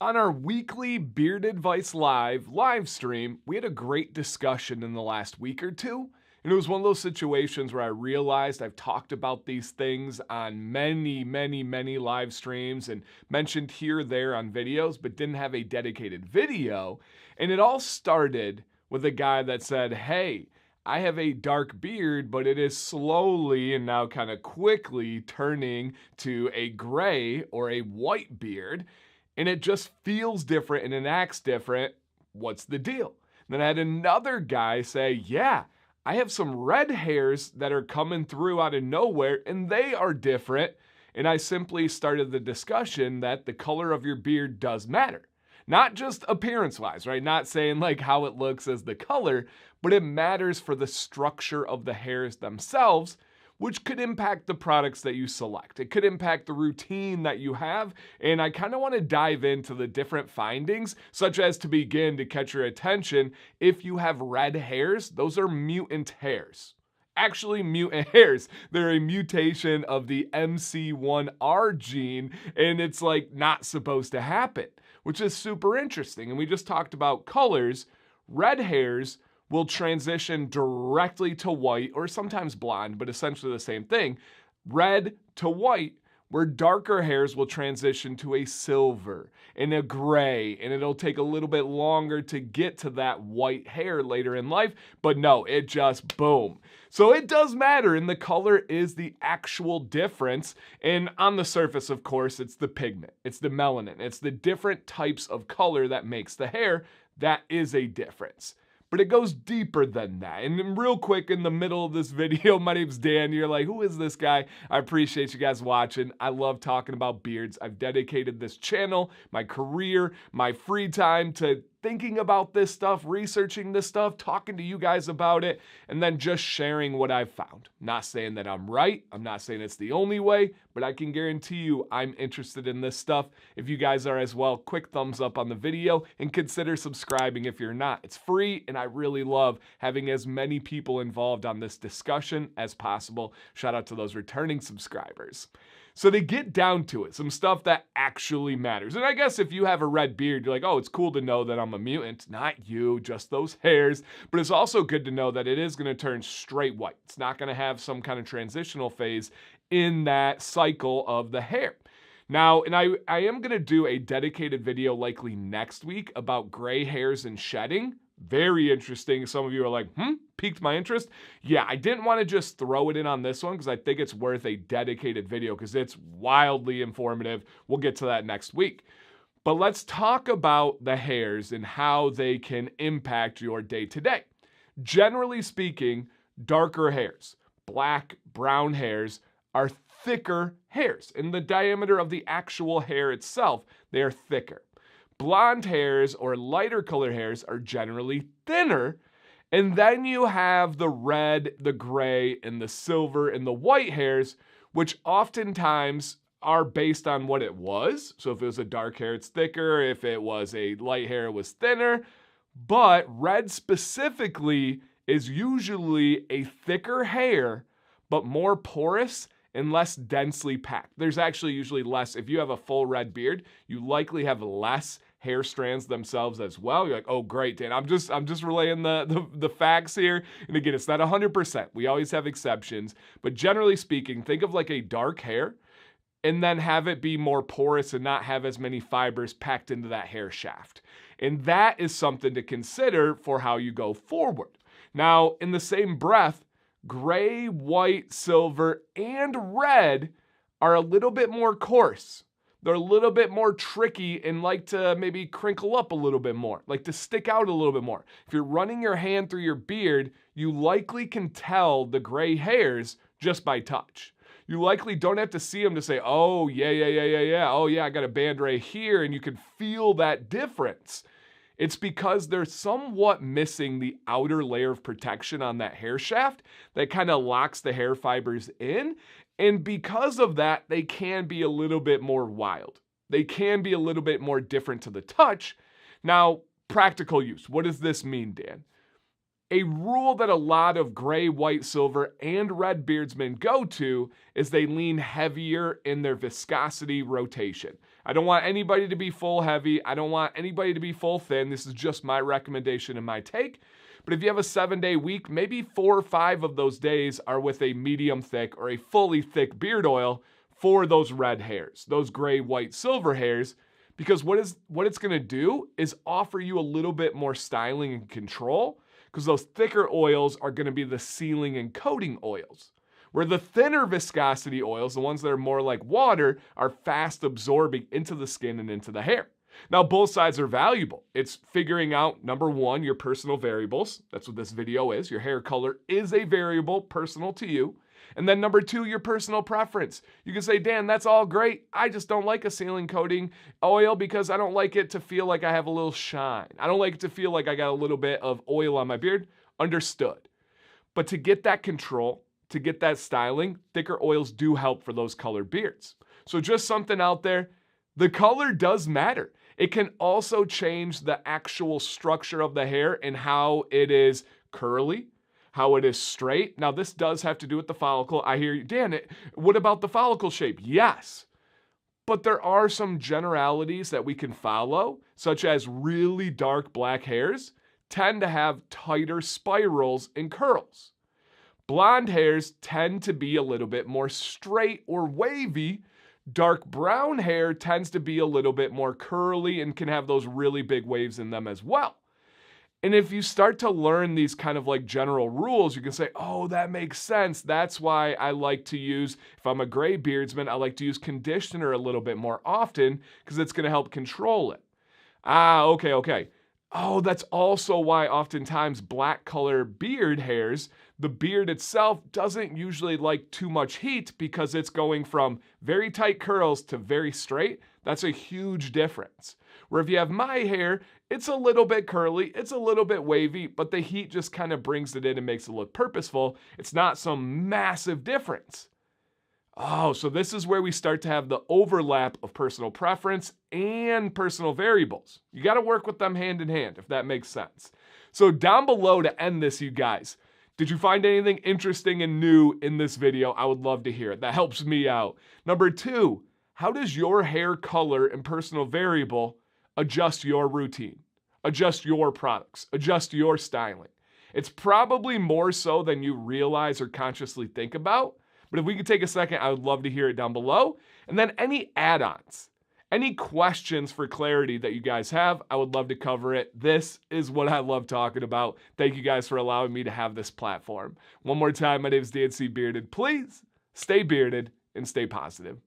On our weekly Beard Advice live stream, we had a great discussion in the last week or two. And it was one of those situations where I realized I've talked about these things on many live streams and mentioned here or there on videos, but didn't have a dedicated video. And it all started with a guy that said, hey, I have a dark beard, but it is slowly and now kind of quickly turning to a gray or a white beard. And it just feels different and it acts different. What's the deal? Then I had another guy say, yeah, I have some red hairs that are coming through out of nowhere and they are different. And I simply started the discussion that the color of your beard does matter. Not just appearance-wise, right? Not saying like how it looks as the color, but it matters for the structure of the hairs themselves, which could impact the products that you select. It could impact the routine that you have, and I kind of want to dive into the different findings, such as to begin to catch your attention, if you have red hairs, those are mutant hairs. Actually, mutant hairs. They're a mutation of the MC1R gene, and it's like not supposed to happen, which is super interesting. And we just talked about colors. Red hairs will transition directly to white, or sometimes blonde, but essentially the same thing. Red to white, where darker hairs will transition to a silver and a gray, and it'll take a little bit longer to get to that white hair later in life, but no, it just boom. So it does matter, and the color is the actual difference. And on the surface, of course, it's the pigment, it's the melanin, it's the different types of color that makes the hair. That is a difference. But it goes deeper than that. And then real quick in the middle of this video, my name's Dan. You're like, who is this guy? I appreciate you guys watching. I love talking about beards. I've dedicated this channel, my career, my free time to thinking about this stuff, researching this stuff, talking to you guys about it, and then just sharing what I've found. Not saying that I'm right. I'm not saying it's the only way, but I can guarantee you I'm interested in this stuff. If you guys are as well, quick thumbs up on the video and consider subscribing if you're not. It's free, and I really love having as many people involved on this discussion as possible. Shout out to those returning subscribers. So to get down to it, some stuff that actually matters. And I guess if you have a red beard, you're like, oh, it's cool to know that I'm a mutant. Not you, just those hairs. But it's also good to know that it is going to turn straight white. It's not going to have some kind of transitional phase in that cycle of the hair. Now, and I am going to do a dedicated video likely next week about gray hairs and shedding. Very interesting. Some of you are like, piqued my interest. Yeah, I didn't want to just throw it in on this one because I think it's worth a dedicated video because it's wildly informative. We'll get to that next week. But let's talk about the hairs and how they can impact your day-to-day. Generally speaking, darker hairs, black, brown hairs, are thicker hairs. In the diameter of the actual hair itself, they are thicker. Blonde hairs or lighter color hairs are generally thinner. And then you have the red, the gray, and the silver and the white hairs, which oftentimes are based on what it was. So if it was a dark hair, it's thicker. If it was a light hair, it was thinner. But red specifically is usually a thicker hair, but more porous and less densely packed. There's actually usually less. If you have a full red beard, you likely have less hair strands themselves as well. You're like, oh great, Dan, I'm just relaying the facts here. And again, it's not 100%. We always have exceptions, but generally speaking, think of like a dark hair and then have it be more porous and not have as many fibers packed into that hair shaft. And that is something to consider for how you go forward. Now, in the same breath, gray, white, silver, and red are a little bit more coarse. They're a little bit more tricky and like to maybe crinkle up a little bit more, like to stick out a little bit more. If you're running your hand through your beard, you likely can tell the gray hairs just by touch. You likely don't have to see them to say, oh, yeah. Oh, yeah, I got a band right here, and you can feel that difference. It's because they're somewhat missing the outer layer of protection on that hair shaft that kind of locks the hair fibers in. And because of that, they can be a little bit more wild. They can be a little bit more different to the touch. Now, practical use. What does this mean, Dan? A rule that a lot of gray, white, silver, and red beardsmen go to is they lean heavier in their viscosity rotation. I don't want anybody to be full heavy. I don't want anybody to be full thin. This is just my recommendation and my take. But if you have a 7-day week, maybe 4 or 5 of those days are with a medium thick or a fully thick beard oil for those red hairs, those gray, white, silver hairs, because what it's going to do is offer you a little bit more styling and control, because those thicker oils are going to be the sealing and coating oils, where the thinner viscosity oils, the ones that are more like water, are fast absorbing into the skin and into the hair. Now, both sides are valuable. It's figuring out, number one, your personal variables. That's what this video is. Your hair color is a variable personal to you. And then number two, your personal preference. You can say, Dan, that's all great. I just don't like a sealing coating oil because I don't like it to feel like I have a little shine. I don't like it to feel like I got a little bit of oil on my beard. Understood. But to get that control, to get that styling, thicker oils do help for those colored beards. So just something out there. The color does matter. It can also change the actual structure of the hair and how it is curly, how it is straight. Now, this does have to do with the follicle. I hear you, Dan, what about the follicle shape? Yes, but there are some generalities that we can follow, such as really dark black hairs tend to have tighter spirals and curls. Blonde hairs tend to be a little bit more straight or wavy. Dark brown hair tends to be a little bit more curly and can have those really big waves in them as well. And if you start to learn these kind of like general rules, you can say, oh, that makes sense. That's why I like to use, if I'm a gray beardsman, I like to use conditioner a little bit more often because it's going to help control it. Okay. Oh, that's also why oftentimes black color beard hairs, the beard itself doesn't usually like too much heat because it's going from very tight curls to very straight. That's a huge difference. Where if you have my hair, it's a little bit curly, it's a little bit wavy, but the heat just kind of brings it in and makes it look purposeful. It's not some massive difference. Oh, so this is where we start to have the overlap of personal preference and personal variables. You got to work with them hand in hand, if that makes sense. So down below to end this, you guys, did you find anything interesting and new in this video? I would love to hear it. That helps me out. Number two, how does your hair color and personal variable adjust your routine, adjust your products, adjust your styling? It's probably more so than you realize or consciously think about. But if we could take a second, I would love to hear it down below. And then any add-ons, any questions for clarity that you guys have, I would love to cover it. This is what I love talking about. Thank you guys for allowing me to have this platform. One more time, my name is Dan C. Bearded. Please stay bearded and stay positive.